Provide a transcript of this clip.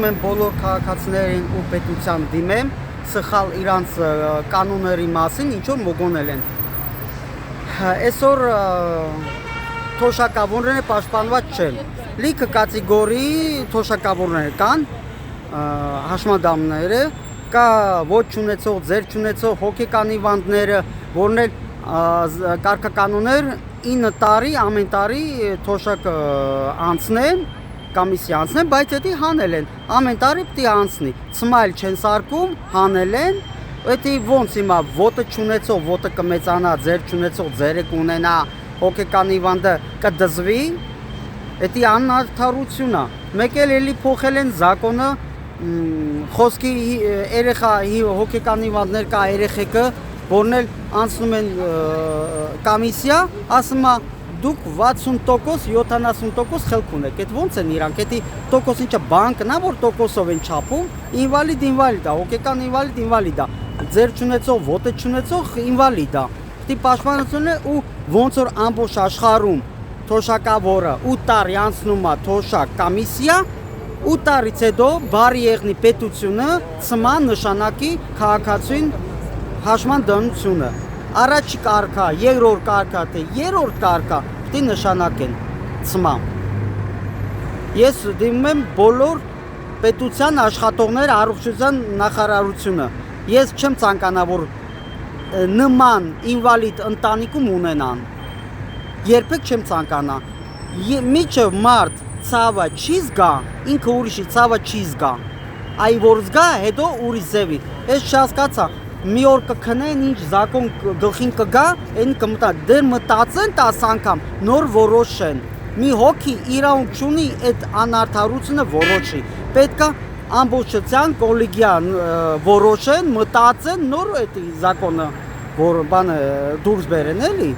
ուզում եմ բոլոր քաղաքացիներին ու պետության դիմեմ սխալ իրանց կանոնների մասին, ինչ որ մոգոնել են։ Այսօր թոշակավորները պաշտպանված չեն։ Լիքը կատեգորիի թոշակավորներ կան, հաշմանդամները, կա ոչ ունեցող, ձեր չունեցող հոգեկան հիվանդները, որն էլ կարգականոներ 9 տարի ամեն տարի թոշակ անցնեն, կոմիսիա անցնեն, բայց դա հանել են։ Ամեն տարի պետք է անցնի։ Ցմայլ չեն սարկում, հանել են։ Դա ոնց հիմա ոտը չունեցող, ոտը կմեծանա, ձեր չունեցող, ձերը կունենա, հոգեկան հիվանդը կդզվի։ Դա անարդարություն է։ Մեկ էլի փոխել են զակոնը, խոսքի երեխա հոգեկան հիվանդներ կա երեխեքը, որն էլ անցնում են կոմիսիա, ասում է դուք 60%, 70% խելք ունեք։ Այդ ոնց են իրանք, դա տոկոս ինչը բանկն է, որ տոկոսով են չափում, ինվալիդ է, հոգեկան ինվալիդ է, ձեր չունեցող, ոտը չունեցող ինվալիդ է։ Դա պաշտպանություն է ու ոնց որ ամբողջ աշխարհում թոշակավորը 8 տարի անցնում է թոշակ կոմիսիա, 8 տարից հետո բարի եղնի պետությունը ծմա նշանակի քաղաքացին հաշման դնությունը։ Առաջի կարգա, երրորդ կարգա, թե երրորդ կարգա պետք է նշանակեն ծմա։ Ես դիմում եմ բոլոր պետության աշխատողներ առողջության նախարարությունը։ Ես չեմ ցանկանա, որ նման ինվալիդ ընտանիքում ունենան։ Երբեք չեմ ցանկանա։ Միջև մարդ ցավը չի զգա, ինքը ուրիշի ցավը չի զգա։ Այ որ զգա, հետո ուրիշ ձևի։ Ես չհասկացա։ Մի օր կքնեն, ինչ զակոն գլխին կգա, այն կմտա, դեր մտածեն 10 անգամ, նոր որոշեն։ Մի հոգի իրավունք չունի այդ անարդարությունը որոշի։ Պետք է ամբողջությամբ կոլեգիան որոշեն, մտածեն, նոր այդ զակոնը որ բանը դուրս բերեն էլի։